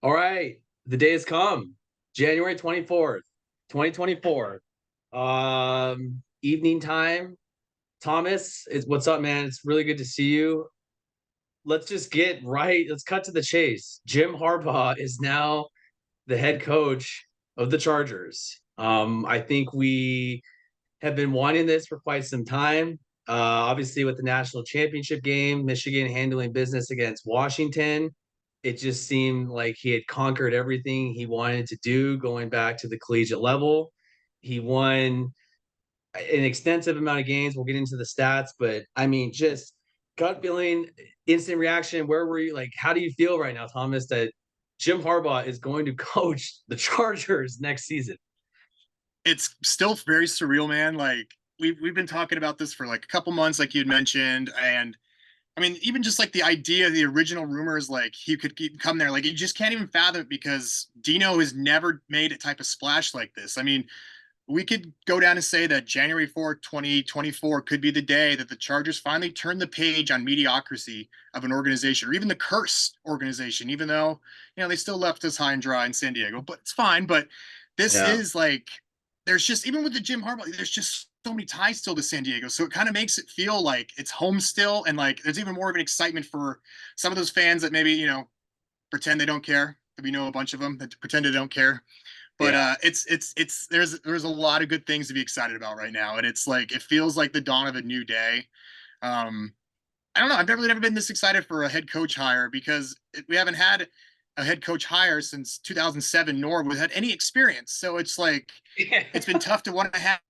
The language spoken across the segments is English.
All right, the day has come. January 24th, 2024. Evening time. Thomas, what's up, man? It's really good to see you. Let's just get right. Let's cut to the chase. Jim Harbaugh is now the head coach of the Chargers. I think we have been wanting this for quite some time. Obviously, with the national championship game, Michigan handling business against Washington, it just seemed like he had conquered everything he wanted to do going back to the collegiate level. He won an extensive amount of games. We'll get into the stats, but I mean, just gut feeling, instant reaction. Where were you? Like, how do you feel right now, Thomas, that Jim Harbaugh is going to coach the Chargers next season? It's still very surreal, man. Like we've been talking about this for like a couple months, like you'd mentioned, and I mean, even just like the idea, the original rumors, like he could come there, like you just can't even fathom it because Dino has never made a type of splash like this. I mean, we could go down and say that January 4th, 2024 could be the day that the Chargers finally turn the page on mediocrity of an organization or even the curse organization, even though, they still left us high and dry in San Diego, but it's fine. But this Yeah. is like, there's just, even with the Jim Harbaugh, there's just so many ties still to San Diego. So it kind of makes it feel like it's home still. And like, there's even more of an excitement for some of those fans that maybe, pretend they don't care. We know a bunch of them that pretend they don't care, but Yeah. it's there's a lot of good things to be excited about right now, and it's like it feels like the dawn of a new day. Um, I don't know. I've never been this excited for a head coach hire because we haven't had a head coach hire since 2007, nor we had any experience. So it's like it's been tough to want to have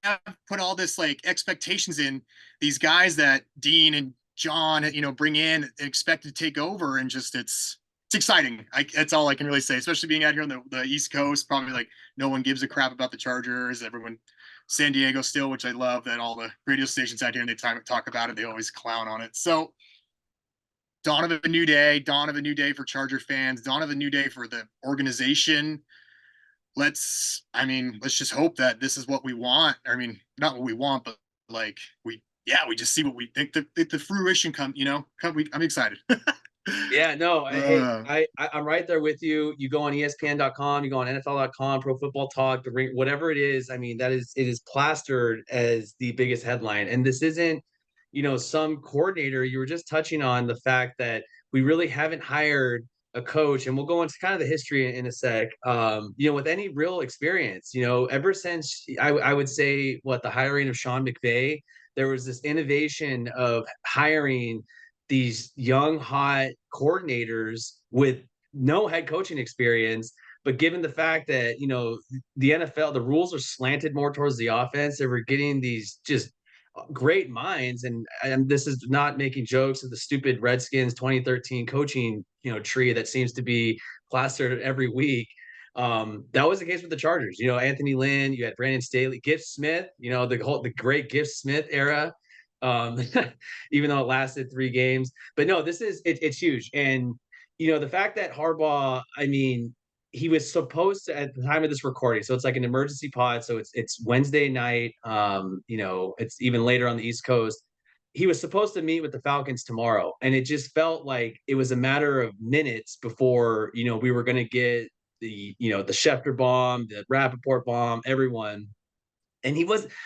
put all this like expectations in these guys that Dean and John, bring in, expect to take over, and just it's exciting. That's all I can really say, especially being out here on the East Coast. Probably like no one gives a crap about the Chargers. Everyone, San Diego still, which I love that all the radio stations out here and they talk about it. They always clown on it. So dawn of a new day for Charger fans, dawn of a new day for the organization. Let's just hope that this is what we want. I mean, not what we want, but like we just see what we think the fruition come. I'm excited. Yeah, no, hey, uh, I'm right there with you. You go on ESPN.com, you go on NFL.com, Pro Football Talk, the ring, whatever it is. I mean, it is plastered as the biggest headline. And this isn't, some coordinator. You were just touching on the fact that we really haven't hired a coach, and we'll go into kind of the history in a sec. With any real experience, ever since I would say what the hiring of Sean McVay, there was this innovation of hiring these young, hot coordinators with no head coaching experience. But given the fact that, the NFL, the rules are slanted more towards the offense, they were getting these just great minds. And this is not making jokes of the stupid Redskins 2013 coaching, tree that seems to be plastered every week. That was the case with the Chargers. Anthony Lynn, you had Brandon Staley, Gift Smith, the great Gift Smith era. Um, even though it lasted 3 games. But no, it's huge. And the fact that Harbaugh, I mean, he was supposed to at the time of this recording, so it's like an emergency pod. So it's Wednesday night. It's even later on the East Coast. He was supposed to meet with the Falcons tomorrow, and it just felt like it was a matter of minutes before we were going to get the Schefter bomb, the Rappaport bomb, everyone. And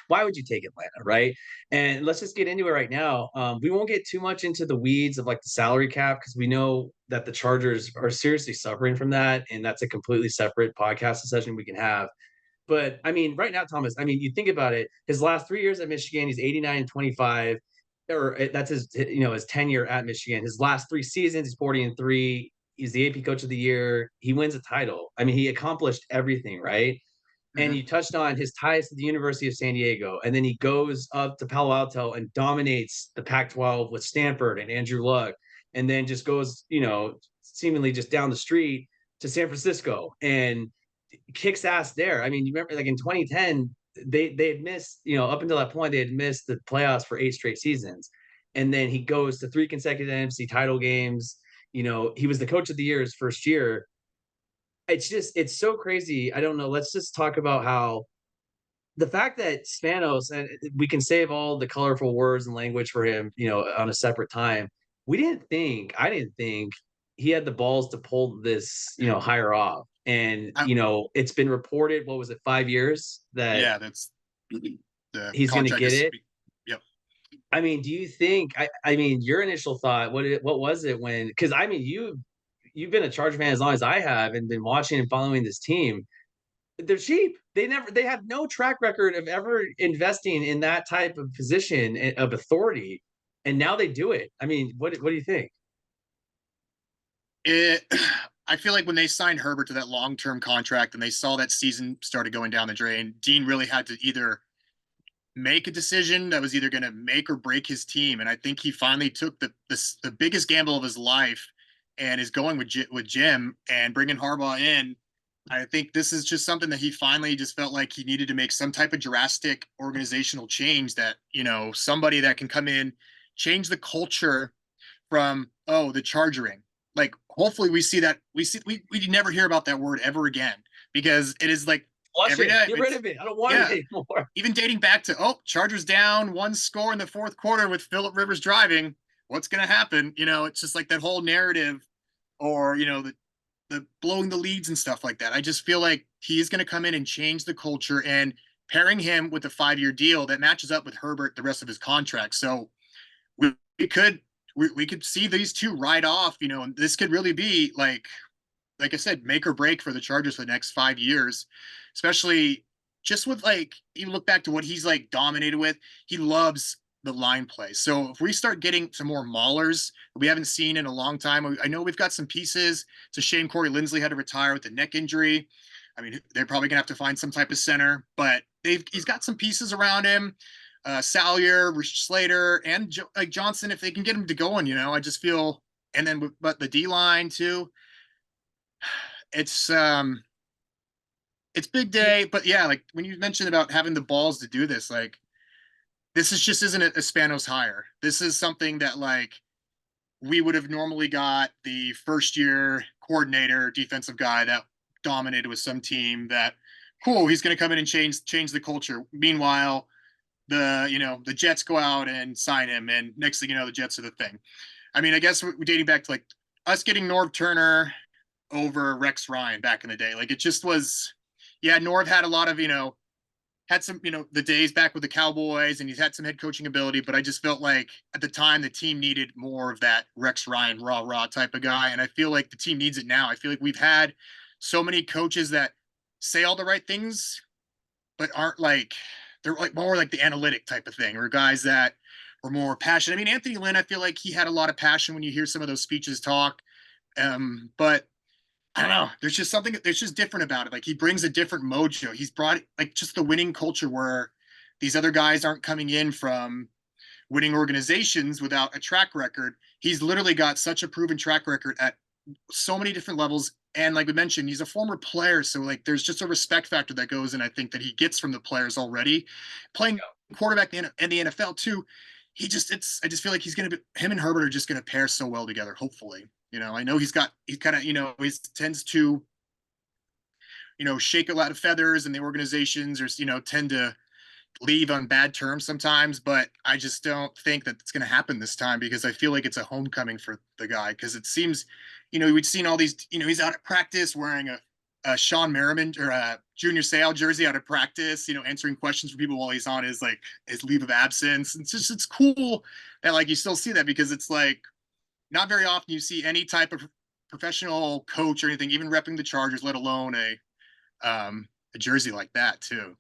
why would you take Atlanta, right? And let's just get into it right now. We won't get too much into the weeds of like the salary cap because we know that the Chargers are seriously suffering from that. And that's a completely separate podcast session we can have. But I mean, right now, Thomas, I mean, you think about it, his last 3 years at Michigan, he's 89-25, or that's his tenure at Michigan. His last 3 seasons, he's 40-3. He's the AP coach of the year. He wins a title. I mean, he accomplished everything, right? And mhm. you touched on his ties to the University of San Diego. And then he goes up to Palo Alto and dominates the Pac 12 with Stanford and Andrew Luck. And then just goes, seemingly just down the street to San Francisco and kicks ass there. I mean, you remember like in 2010, they had missed, up until that point, they had missed the playoffs for 8 straight seasons. And then he goes to 3 consecutive NFC title games. He was the coach of the year his first year. It's so crazy. I don't know. Let's just talk about how the fact that Spanos, and we can save all the colorful words and language for him, on a separate time. I didn't think he had the balls to pull this, hire off. And, I, it's been reported, what was it, 5 years that yeah, that's the he's going to contract get is. it. Yep. I mean, do you think, I mean, your initial thought, what was it when, because I mean, you've been a Charger fan as long as I have and been watching and following this team. They're cheap. They have no track record of ever investing in that type of position of authority. And now they do it. I mean, what do you think? It. I feel like when they signed Herbert to that long-term contract and they saw that season started going down the drain, Dean really had to either make a decision that was either going to make or break his team. And I think he finally took the biggest gamble of his life and is going with Jim and bringing Harbaugh in. I think this is just something that he finally just felt like he needed to make some type of drastic organizational change that, somebody that can come in, change the culture from, the chargering. Like, hopefully we see that we never hear about that word ever again, because it is like Flush every it. day. Get rid of it. I don't want Yeah, it anymore. even dating back to, Chargers down one score in the fourth quarter with Phillip Rivers driving. What's going to happen? It's just like that whole narrative, or the blowing the leads and stuff like that. I just feel like he is going to come in and change the culture, and pairing him with a 5-year deal that matches up with Herbert the rest of his contract. So we could we could see these two ride off. And this could really be like I said, make or break for the Chargers for the next 5 years, especially just with, like, you look back to what he's like dominated with. He loves the line play. So if we start getting some more maulers we haven't seen in a long time, I know we've got some pieces. It's a shame Corey Linsley had to retire with a neck injury. I mean, they're probably gonna have to find some type of center, but he's got some pieces around him. Salyer, Slater, and like Johnson, if they can get him to going, I just feel. And then, but the D line too. It's it's big day, but yeah, like when you mentioned about having the balls to do this, like this is just isn't a Spanos hire. This is something that, like, we would have normally got the first year coordinator, defensive guy that dominated with some team that, cool, he's going to come in and change the culture. Meanwhile, the Jets go out and sign him, and next thing you know, the Jets are the thing. I mean, I guess we're dating back to like us getting Norv Turner over Rex Ryan back in the day. Like, it just was, yeah, Norv had a lot of, had some, the days back with the Cowboys, and he's had some head coaching ability, but I just felt like at the time the team needed more of that Rex Ryan rah type of guy. And I feel like the team needs it now. I feel like we've had so many coaches that say all the right things, but aren't like, they're like more like the analytic type of thing, or guys that were more passionate. I mean, Anthony Lynn, I feel like he had a lot of passion when you hear some of those speeches talk. But I don't know. There's just something there's just different about it. Like, he brings a different mojo. He's brought, like, just the winning culture where these other guys aren't coming in from winning organizations without a track record. He's literally got such a proven track record at so many different levels. And like we mentioned, he's a former player. So, like, there's just a respect factor that goes in, I think, that he gets from the players already. Playing quarterback in the NFL too. I just feel like him and Herbert are just gonna pair so well together, hopefully. I know he kind of, he tends to, shake a lot of feathers in the organizations, or, tend to leave on bad terms sometimes, but I just don't think that it's going to happen this time, because I feel like it's a homecoming for the guy. Because it seems, we'd seen all these, he's out at practice wearing a Sean Merriman or a Junior Seau jersey out of practice, answering questions from people while he's on his leave of absence. It's cool that, like, you still see that, because it's like not very often you see any type of professional coach or anything even repping the Chargers, let alone a jersey like that too.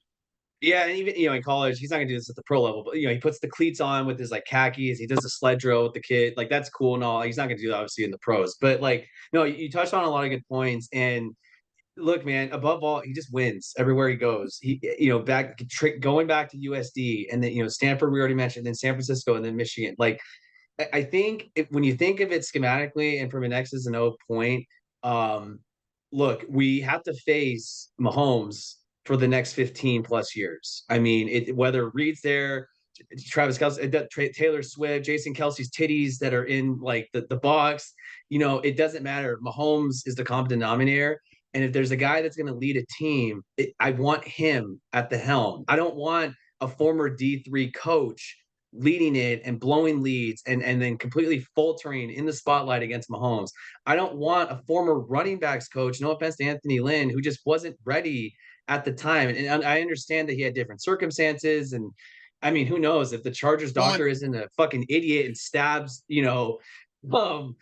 Yeah, and even in college, he's not gonna do this at the pro level, but he puts the cleats on with his like khakis. He does the sled drill with the kid, like that's cool and all. He's not gonna do that obviously in the pros, but like no, you touched on a lot of good points. And look, man, above all, he just wins everywhere he goes. He, going back to USD, and then Stanford we already mentioned, then San Francisco, and then Michigan. Like I think when you think of it schematically and from an X's and O point, um, look, we have to face Mahomes for the next 15 plus years. I mean, whether Reed's there, Travis Kelce, Taylor Swift, Jason Kelsey's titties that are in like the box, it doesn't matter. Mahomes is the common denominator. And if there's a guy that's going to lead a team, I want him at the helm. I don't want a former D3 coach leading it and blowing leads and then completely faltering in the spotlight against Mahomes. I don't want a former running backs coach, no offense to Anthony Lynn, who just wasn't ready at the time. And I understand that he had different circumstances. And I mean, who knows if the Chargers Well, doctor isn't a fucking idiot and stabs, um,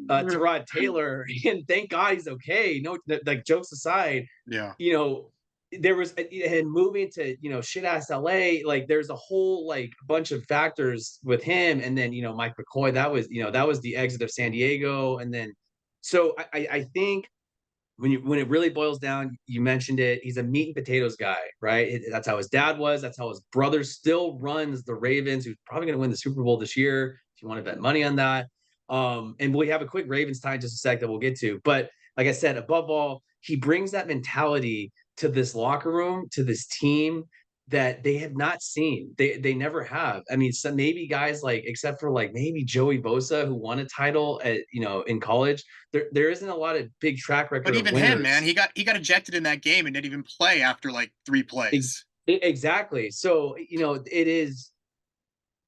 Tyrod Taylor, and thank God he's okay. No, like jokes aside, yeah. you know, there was and moving to shit ass LA, like there's a whole like bunch of factors with him, and then Mike McCoy, that was the exit of San Diego, and then so I think when it really boils down, you mentioned it, he's a meat and potatoes guy, right? That's how his dad was. That's how his brother still runs the Ravens, who's probably going to win the Super Bowl this year. If you want to bet money on that, and we have a quick Ravens time just a sec that we'll get to. But like I said, above all, he brings that mentality to this locker room, to this team that they have not seen. They never have. I mean, some maybe guys like, except for like maybe Joey Bosa, who won a title at in college. There isn't a lot of big track But record of even him, man, winners. he got ejected in that game and didn't even play after like 3 plays. Exactly. So it is.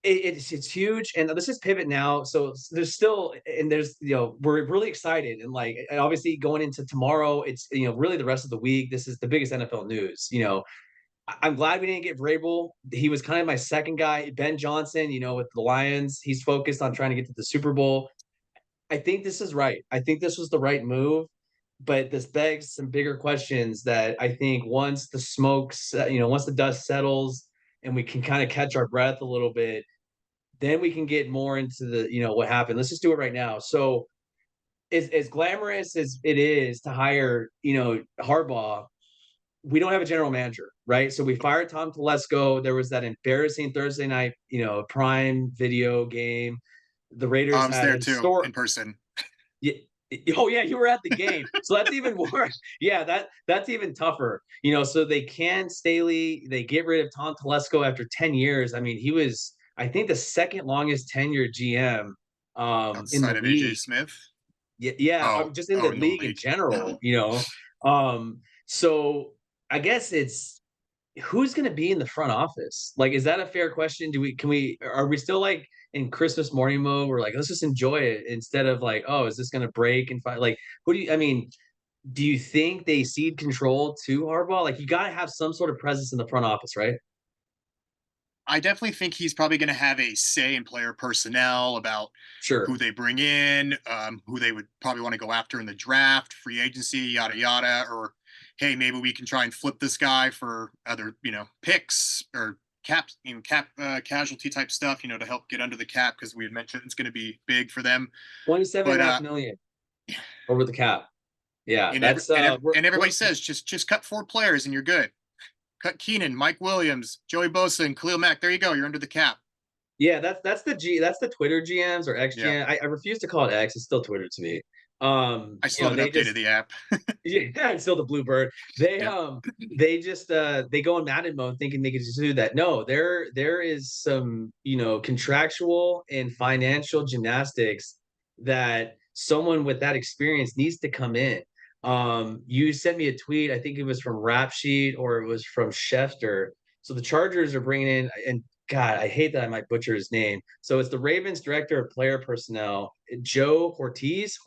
It's huge, and let's just pivot now. So there's still, and there's we're really excited, and like and obviously going into tomorrow, it's really the rest of the week. This is the biggest NFL news. I'm glad we didn't get Vrabel. He was kind of my second guy. Ben Johnson, with the Lions, he's focused on trying to get to the Super Bowl. I think this is right. I think this was the right move, but this begs some bigger questions that I think once the once the dust settles and we can kind of catch our breath a little bit, then we can get more into the, what happened. Let's just do it right now. So as glamorous as it is to hire, Harbaugh, we don't have a general manager, right? So we fired Tom Telesco. There was that embarrassing Thursday night, Prime Video game. The Raiders I was had there a too historic. in person. Yeah. Oh yeah, you were at the game, so that's even more. Yeah, that's even tougher. So they can Staley. They get rid of Tom Telesco after 10 years. I mean, he was, I think, the second longest tenured GM in the Outside of AJ league. Smith. Yeah, Oh, just in oh, the in the league in league. general. So I guess it's who's going to be in the front office? Like, is that a fair question? Are we still like in Christmas morning mode? We're like, let's just enjoy it instead of like, oh, is this going to break and find like, I mean, do you think they cede control to Harbaugh? Like, you got to have some sort of presence in the front office, right? I definitely think he's probably going to have a say in player personnel about Sure. who they bring in, who they would probably want to go after in the draft, free agency, yada yada. Or hey, maybe we can try and flip this guy for other, picks or casualty type stuff, to help get under the cap because we had mentioned it's going to be big for them. 27 But and a half million over the cap. Yeah, and that's everybody says just cut 4 players and you're good. Cut Keenan, Mike Williams, Joey Bosa, and Khalil Mack. There you go. You're under the cap. yeah, that's the Twitter GMs or X Yeah. GM. I refuse to call it X. It's still Twitter to me. I still haven't They updated just the app. yeah, it's still the Bluebird. They Yeah. they just they go in Madden mode thinking they can just do that. No, there is some, contractual and financial gymnastics that someone with that experience needs to come in. You sent me a tweet, I think it was from Rap Sheet or it was from Schefter. So the Chargers are bringing in, and God, I hate that I might butcher his name. So it's the Ravens director of player personnel, Joe Hortiz,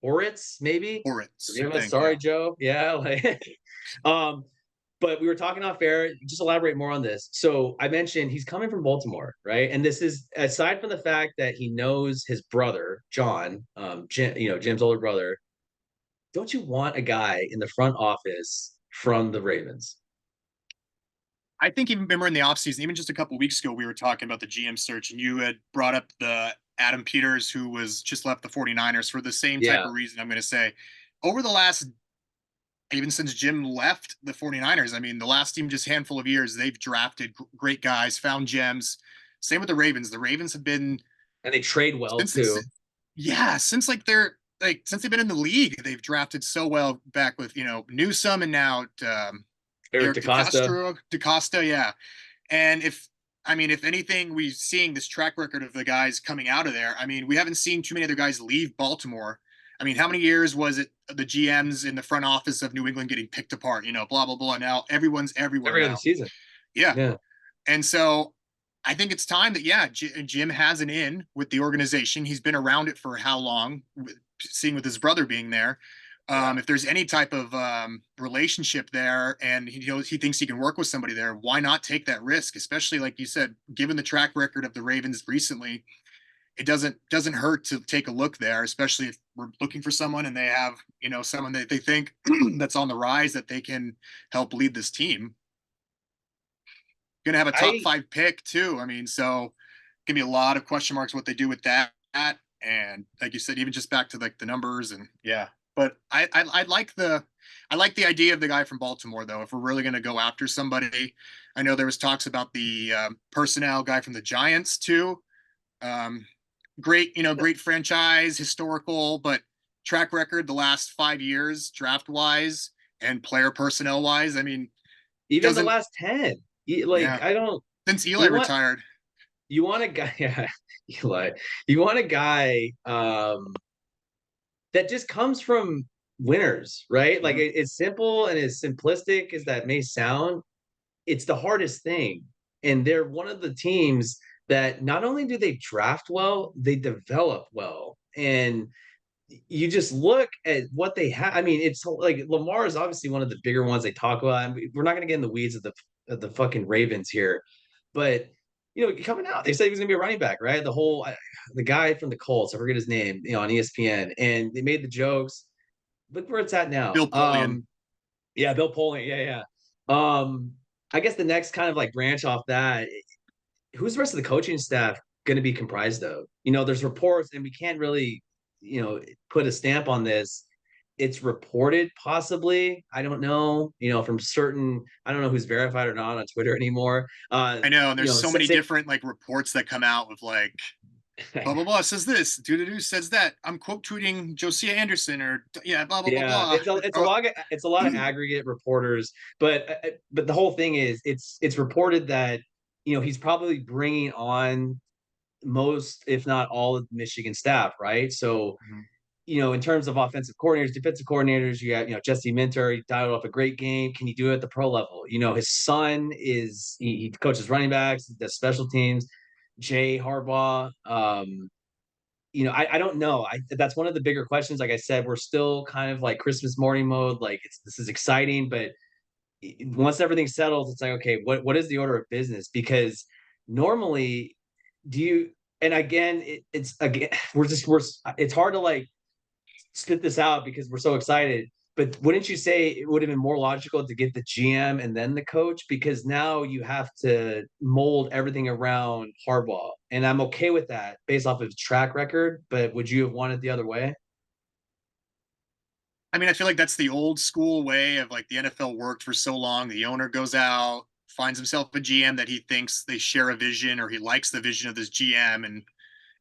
Horitz, maybe. Horowitz, I Forgive us. think. Yeah. Sorry, Joe. Yeah. Like, um, but we were talking off air. Just elaborate more on this. So I mentioned he's coming from Baltimore, right? And this is aside from the fact that he knows his brother, John, Jim's older brother. Don't you want a guy in the front office from the Ravens? I think even remember in the offseason, even just a couple weeks ago, we were talking about the GM search, and you had brought up the Adam Peters, who was just left the 49ers for the same type Yeah. of reason. I'm going to say over the last, even since Jim left the 49ers, I mean, the last team, just handful of years, they've drafted great guys, found gems. Same with the Ravens. The Ravens have been, And they trade well since, too. yeah, since since they've been in the league, they've drafted so well back with, Newsome and now Eric Eric DeCosta. DeCosta, yeah. And if anything, we're seeing this track record of the guys coming out of there. I mean, we haven't seen too many other guys leave Baltimore. I mean, how many years was it the GMs in the front office of New England getting picked apart? Blah blah blah. Now everyone's everywhere Every other now. season. Yeah, Yeah. and so I think it's time that, yeah, Jim has an in with the organization. He's been around it for how long, seeing with his brother being there. Yeah. If there's any type of relationship there, and he knows he thinks he can work with somebody there, why not take that risk? Especially like you said, given the track record of the Ravens recently, it doesn't hurt to take a look there, especially if we're looking for someone and they have someone that they think that's on the rise that they can help lead this team. Going to have a top I 5 pick too. I mean, so give me a lot of question marks what they do with that. And like you said, even just back to like the numbers and yeah. But I like the idea of the guy from Baltimore though. If we're really going to go after somebody, I know there was talks about the personnel guy from the Giants too. Um, great, great franchise, historical, but track record the last 5 years, draft wise and player personnel wise. I mean, even the doesn't last 10. yeah Like I don't since Eli you want retired. you want a guy yeah, Eli. You want a guy that just comes from winners, right? Like Mhm. it's simple and as simplistic as that may sound, it's the hardest thing. And they're one of the teams that not only do they draft well, they develop well. And you just look at what they have. I mean, it's like Lamar is obviously one of the bigger ones they talk about. I mean, we're not going to get in the weeds of the fucking Ravens here, but coming out, they said he was going to be a running back, right? The guy from the Colts, I forget his name, on ESPN, and they made the jokes. Look where it's at now. Bill Polian. Yeah, Bill Polian, yeah, yeah. I guess the next kind of like branch off that, who's the rest of the coaching staff going to be comprised of? There's reports, and we can't really, put a stamp on this. It's reported possibly, I don't know, from certain, I don't know who's verified or not on Twitter anymore. I know, and there's so many Say, different like reports that come out with like blah blah blah says this, doo doo doo says that. I'm quote tweeting Josiah Anderson or yeah, blah blah blah yeah, blah. it's a lot of aggregate reporters, but the whole thing is it's reported that he's probably bringing on most, if not all, of the Michigan staff, right? So in terms of offensive coordinators, defensive coordinators, you have, Jesse Minter, he dialed off a great game. Can he do it at the pro level? His son he coaches running backs, does special teams. Jay Harbaugh. I don't know. That's one of the bigger questions. Like I said, we're still kind of like Christmas morning mode. Like this is exciting, but once everything settles, it's like, okay, what is the order of business? Because normally, do you? And again, it's again, we're it's hard to like spit this out because we're so excited. But wouldn't you say it would have been more logical to get the GM and then the coach? Because now you have to mold everything around Harbaugh. And I'm okay with that based off of his track record. But would you have wanted the other way? I mean, I feel like that's the old school way of like the NFL worked for so long. The owner goes out, finds himself a GM that he thinks they share a vision or he likes the vision of this GM,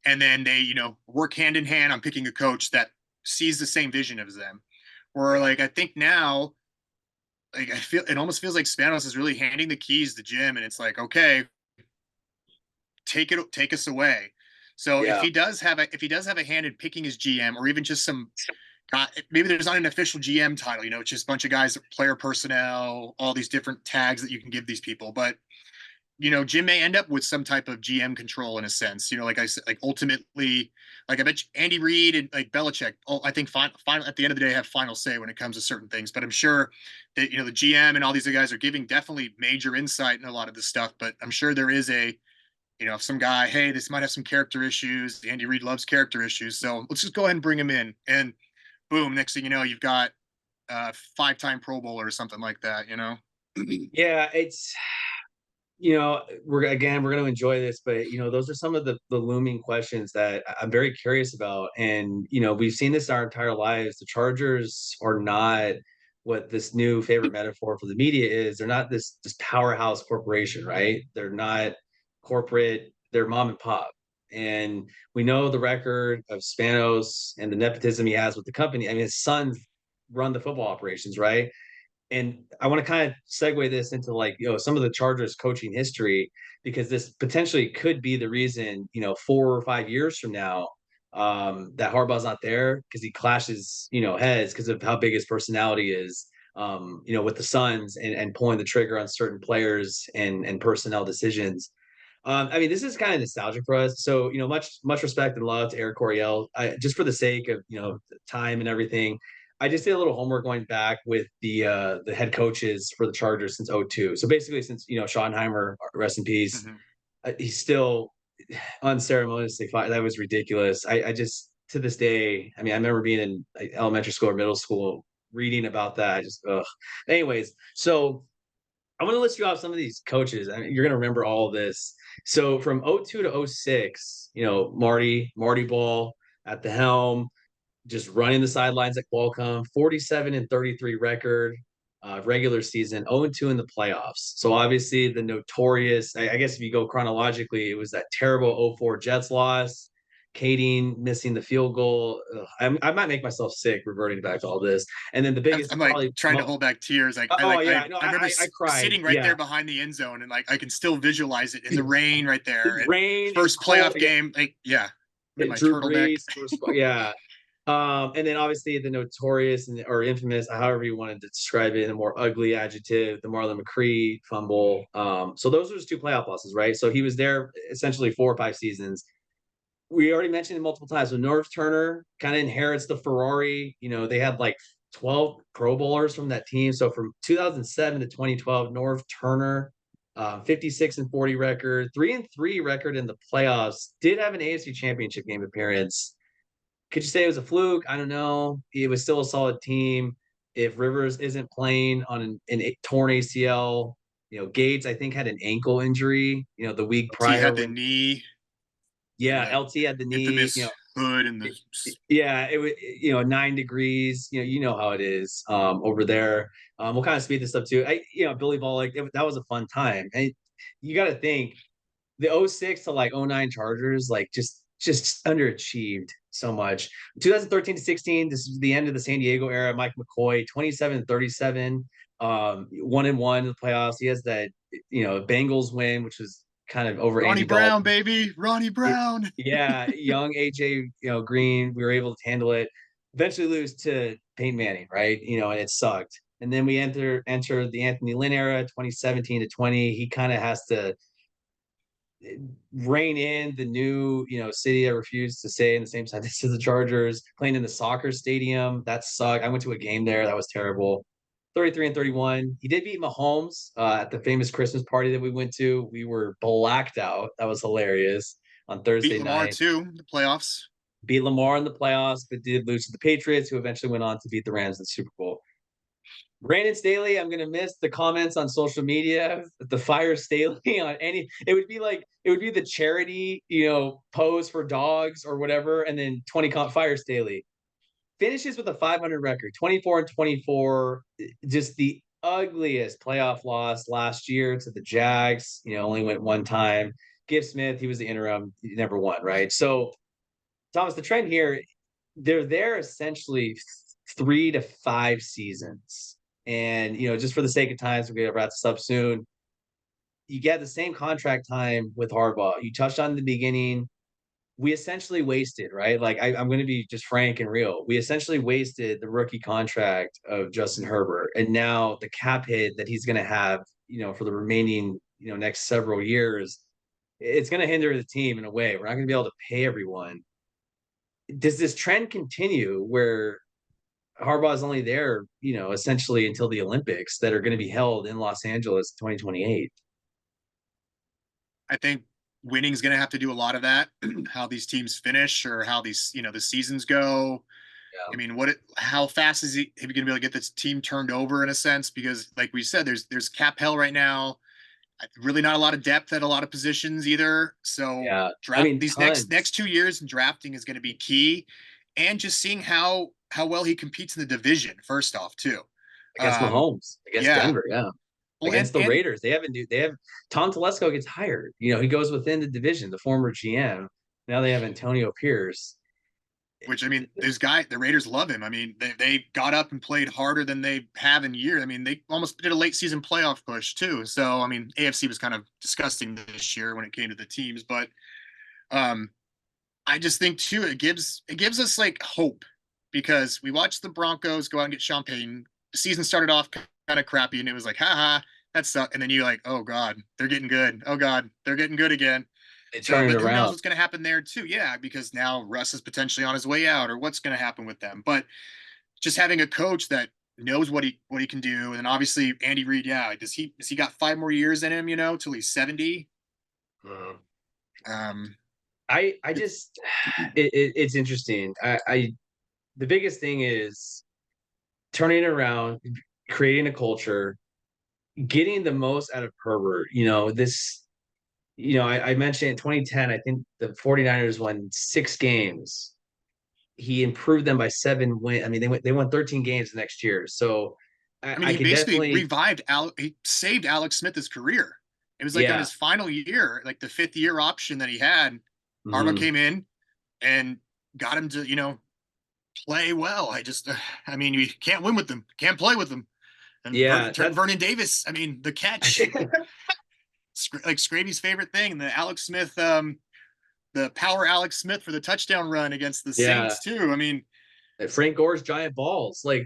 and then they work hand in hand on picking a coach that sees the same vision as them. Or Yeah. like I think now, like I feel it almost feels like Spanos is really handing the keys to Jim, and it's like, okay, take us away. So Yeah. if he does have a hand in picking his GM, or even just some maybe there's not an official GM title, it's just a bunch of guys, player personnel, all these different tags that you can give these people. But Jim may end up with some type of GM control in a sense. Like I said, like ultimately, like I bet Andy Reid and like Belichick, I think final at the end of the day have final say when it comes to certain things. But I'm sure that the GM and all these guys are giving definitely major insight in a lot of this stuff. But I'm sure there is some guy, hey, this might have some character issues. Andy Reid loves character issues, so let's just go ahead and bring him in. And boom, next thing you know, you've got a 5-time Pro Bowler or something like that. Yeah, it's we're going to enjoy this, but those are some of the looming questions that I'm very curious about. And we've seen this our entire lives. The Chargers are not what this new favorite metaphor for the media is. They're not this powerhouse corporation, right? They're not corporate. They're mom and pop. And we know the record of Spanos and the nepotism he has with the company. I mean, his sons run the football operations, right? And I want to kind of segue this into like, some of the Chargers coaching history, because this potentially could be the reason, 4 or 5 years from now, that Harbaugh's not there because he clashes, heads because of how big his personality is, with the Suns and pulling the trigger on certain players and personnel decisions. I mean, this is kind of nostalgic for us. So, much respect and love to Eric Coryell. Just for the sake of, time and everything, I just did a little homework going back with the head coaches for the Chargers since '02. So basically, since Schottenheimer, rest in peace, Mhm. he's still unceremoniously fired. That was ridiculous. I just to this day, I mean, I remember being in like, elementary school or middle school reading about that. I just ugh. Anyways, so I'm going to list you off some of these coaches. I mean, you're going to remember all of this. So from '02 to '06, Marty Ball at the helm, just running the sidelines at Qualcomm, 47-33 record, regular season, 0-2 in the playoffs. So obviously the notorious, I guess if you go chronologically, it was that terrible '04 Jets loss, Kading missing the field goal. I might make myself sick reverting back to all this. And then the I'm biggest, like probably, trying to hold back tears. oh yeah, no, I remember I cried. sitting right Yeah, there behind the end zone, and like I can still visualize it in the rain right there. And rain, it's first cold. playoff game, like yeah, I'm in my Drew turtleneck. Brees, yeah. And then obviously the notorious or infamous, however you wanted to describe it, in a more ugly adjective, the Marlon McCree fumble. So those were his two playoff losses, right? So he was there essentially 4 or 5 seasons. We already mentioned it multiple times. So Norv Turner kind of inherits the Ferrari. They had like 12 Pro Bowlers from that team. So from 2007 to 2012, Norv Turner, 56-40 record, 3-3 record in the playoffs. Did have an AFC Championship game appearance. Could you say it was a fluke? I don't know. It was still a solid team. If Rivers isn't playing on an torn ACL, Gates I think had an ankle injury. The week T prior had the when knee, or yeah, that LT had the knee. infamous hood and the Yeah, it was 9 degrees. How it is over there. We'll kind of speed this up too. Billy Volek. That was a fun time, and you got to think the '06 to like '09 Chargers, like just underachieved so much. 2013 to 16, this is the end of the San Diego era. Mike McCoy, 27-37, 1-1 in the playoffs. He has that Bengals win, which was kind of over Ronnie Andy Brown, Dalton. baby, Ronnie Brown. Yeah, young AJ, Green, we were able to handle it. Eventually lose to Peyton Manning, right? And it sucked. And then we enter the Anthony Lynn era, 2017 to 20. He kind of has to rein in the new, city I refused to say in the same sentence as the Chargers, playing in the soccer stadium. That sucked. I went to a game there. That was terrible. 33-31. He did beat Mahomes at the famous Christmas party that we went to. We were blacked out. That was hilarious on Beat Thursday Lamar night. too, the playoffs. Beat Lamar in the playoffs, but did lose to the Patriots, who eventually went on to beat the Rams in the Super Bowl. Brandon Staley, I'm gonna miss the comments on social media. The fire Staley on any. It would be the charity, pose for dogs or whatever, and then 20 fire Staley finishes with a 500 record, 24-24. Just the ugliest playoff loss last year to the Jags. Only went one time. Gibbs Smith, he was the interim, he never won, right? So Thomas, the trend here, they're there essentially 3 to 5 seasons. And, just for the sake of time, so we're going to wrap this up soon. You get the same contract time with Harbaugh. You touched on the beginning. We essentially wasted, right? Like, I'm going to be just frank and real. We essentially wasted the rookie contract of Justin Herbert. And now the cap hit that he's going to have, for the remaining, next several years, it's going to hinder the team in a way. We're not going to be able to pay everyone. Does this trend continue where Harbaugh is only there, essentially until the Olympics that are going to be held in Los Angeles 2028? I think winning is going to have to do a lot of that. How these teams finish, or how these the seasons go. I Yeah. mean, how fast is he going to be able to get this team turned over in a sense? Because, like we said, there's cap hell right now. Really, not a lot of depth at a lot of positions either. So Yeah. I draft mean, these next tons 2 years in drafting is going to be key, and just seeing how well he competes in the division. First off, too. against Mahomes, against Yeah. Denver. Yeah. Well, Against the and Raiders. They have Tom Telesco gets hired. He goes within the division, the former GM. Now they have Antonio Pierce. which I mean, the Raiders love him. I mean, they got up and played harder than they have in years. I mean, they almost did a late season playoff push too. So I mean, AFC was kind of disgusting this year when it came to the teams, but um, I just think too it gives us like hope, because we watched the Broncos go out and get Sean Payton. The season started off kind of crappy, and it was like, haha, that sucked. And then you're like, oh God, they're getting good. Oh God, they're getting good again. They So, turn it but who knows around. what's going to happen there too? Yeah, because now Russ is potentially on his way out, or what's going to happen with them. But just having a coach that knows what he can do, and then obviously Andy Reid, yeah, does he got 5 more years in him, till he's 70? Mhm. Um, I it's just it's interesting. The biggest thing is turning it around, creating a culture, getting the most out of Herbert. I mentioned in 2010, I think the 49ers won 6 games. He improved them by 7 wins. I mean, they won 13 games the next year. So I mean, I he could basically definitely, revived he saved Alex Smith's career. It was like on yeah. his final year, like the 5th year option that he had. Harbaugh Mhm. came in and got him to, play well. I mean, you can't win with them, can't play with them. And Yeah, Vernon Davis, I mean, the catch, like Scraby's favorite thing, the Alex Smith, the power Alex Smith for the touchdown run against the yeah. Saints too. I mean, Frank Gore's giant balls. They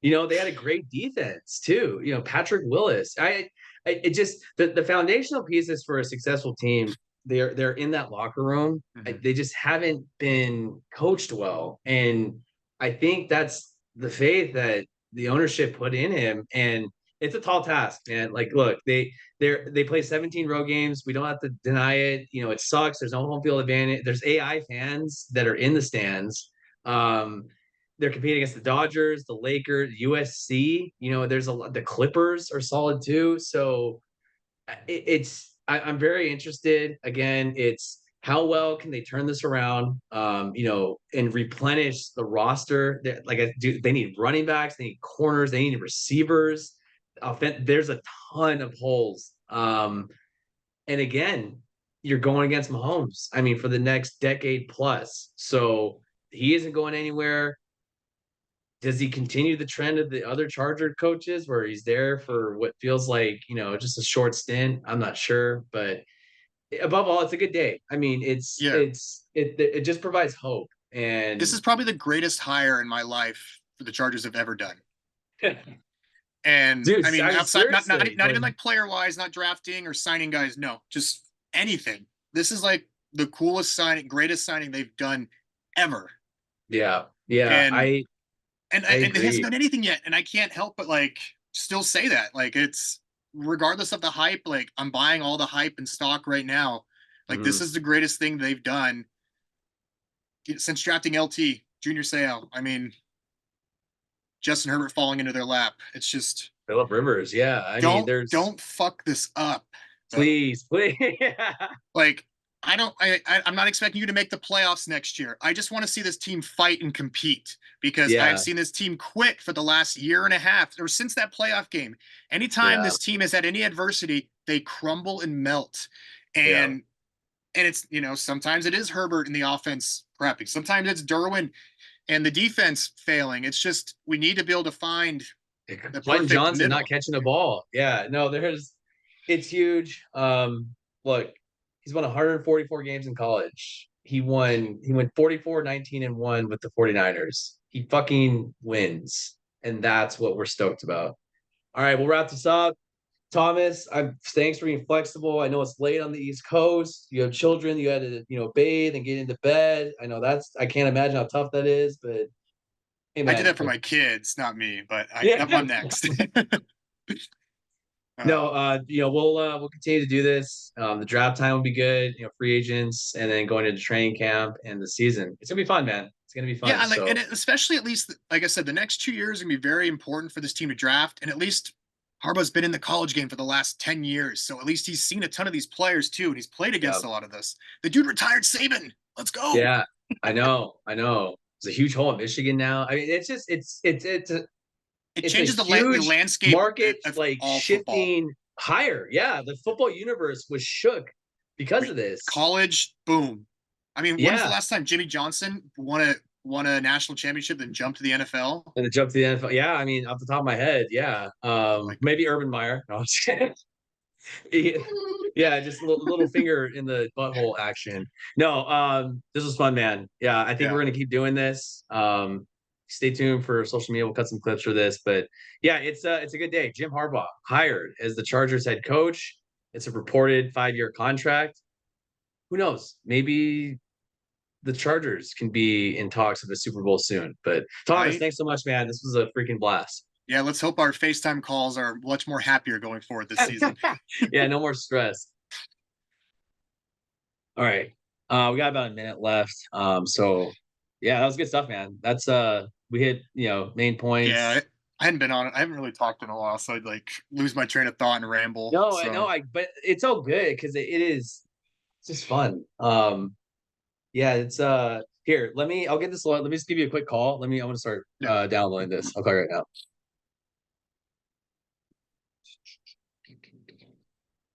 had a great defense too. Patrick Willis. It just the foundational pieces for a successful team. They're in that locker room. mhm. They just haven't been coached well, and I think that's the faith that the ownership put in him. And it's a tall task, man. Like, look, they play 17 road games. We don't have to deny it. It sucks. There's no home field advantage. There's AI fans that are in the stands. Um, they're competing against the Dodgers, the Lakers, USC. There's the Clippers are solid too. So I'm very interested. Again, it's how well can they turn this around, and replenish the roster. They need running backs, they need corners, they need receivers. There's a ton of holes. And again, you're going against Mahomes. I mean, for the next decade plus. So he isn't going anywhere. Does he continue the trend of the other Charger coaches where he's there for what feels like, just a short stint? I'm not sure, but above all, it's a good day. I mean, Yeah, it just provides hope. this And is probably the greatest hire in my life for the Chargers have ever done. And dude, I mean, I mean, outside, seriously, not even like player wise, not drafting or signing guys. No, just anything. This is like the coolest signing, greatest signing they've done ever. yeah, yeah, And I it hasn't agree. done anything yet. And I can't help but like still say that. Like it's regardless of the hype, like I'm buying all the hype and stock right now. Like this Mhm. is the greatest thing they've done since drafting LT Junior Seau. I mean, Justin Herbert falling into their lap. It's just Philip Rivers, yeah. I mean, there's don't fuck this up. please, please, Like I'm not expecting you to make the playoffs next year. I just want to see this team fight and compete because I've yeah, seen this team quit for the last year and a half or since that playoff game. Anytime yeah, this team has had any adversity, they crumble and melt. yeah. And it's, sometimes it is Herbert in the offense crapping. Sometimes it's Derwin and the defense failing. It's just we need to be able to find the Quentin perfect Johnson not middle. catching the ball. Yeah, no, it's huge. Look, he's won 144 games in college. He went 44-19-1 with the 49ers. He fucking wins. And that's what we're stoked about. All right, we'll wrap this up. Thomas, thanks for being flexible. I know it's late on the East Coast. You have children, you had to, bathe and get into bed. I can't imagine how tough that is, but hey I did man, that for my kids, not me, but yeah. I'm next. No, we'll continue to do this. The draft time will be good. Free agents, and then going into training camp and the season. It's gonna be fun, man. It's gonna be fun. Yeah, So especially at least like I said, the next 2 years are gonna be very important for this team to draft. And at least Harbaugh's been in the college game for the last 10 years. So at least he's seen a ton of these players too, and he's played yeah, against a lot of this. The dude retired Saban. Let's go. yeah, I know. It's a huge hole in Michigan now. I mean, it's just It it's a changes the huge landscape market of like all football. shifting higher. Yeah, the football universe was shook because of this. College, boom. I mean, when's the Yeah, last time Jimmy Johnson won a national championship then jumped to the NFL? and the jump to the NFL. Yeah, I mean, off the top of my head, yeah. Like Maybe Urban Meyer. No, I'm just kidding. Yeah, just a little finger in the butthole action. No, this was fun, man. Yeah, I think yeah. we're gonna keep doing this. stay tuned for social media. We'll cut some clips for this, but yeah, it's a good day. Jim Harbaugh hired as the Chargers head coach. It's a reported 5-year contract. Who knows? Maybe the Chargers can be in talks of a Super Bowl soon. But Thomas, Right? thanks so much, man. This was a freaking blast. Yeah, let's hope our FaceTime calls are much more happier going forward this season. Yeah, no more stress. All right. We got about a minute left. So yeah, that was good stuff, man. That's we hit, main Yeah, points. I hadn't been on it. I haven't really talked in a while, so I'd like lose my train of thought and ramble. No, I know So I but it's all good because it is it's just fun. Yeah, it's here, I'll get this let me just give you a quick call. I want to start yeah. downloading this. I'll call you right now.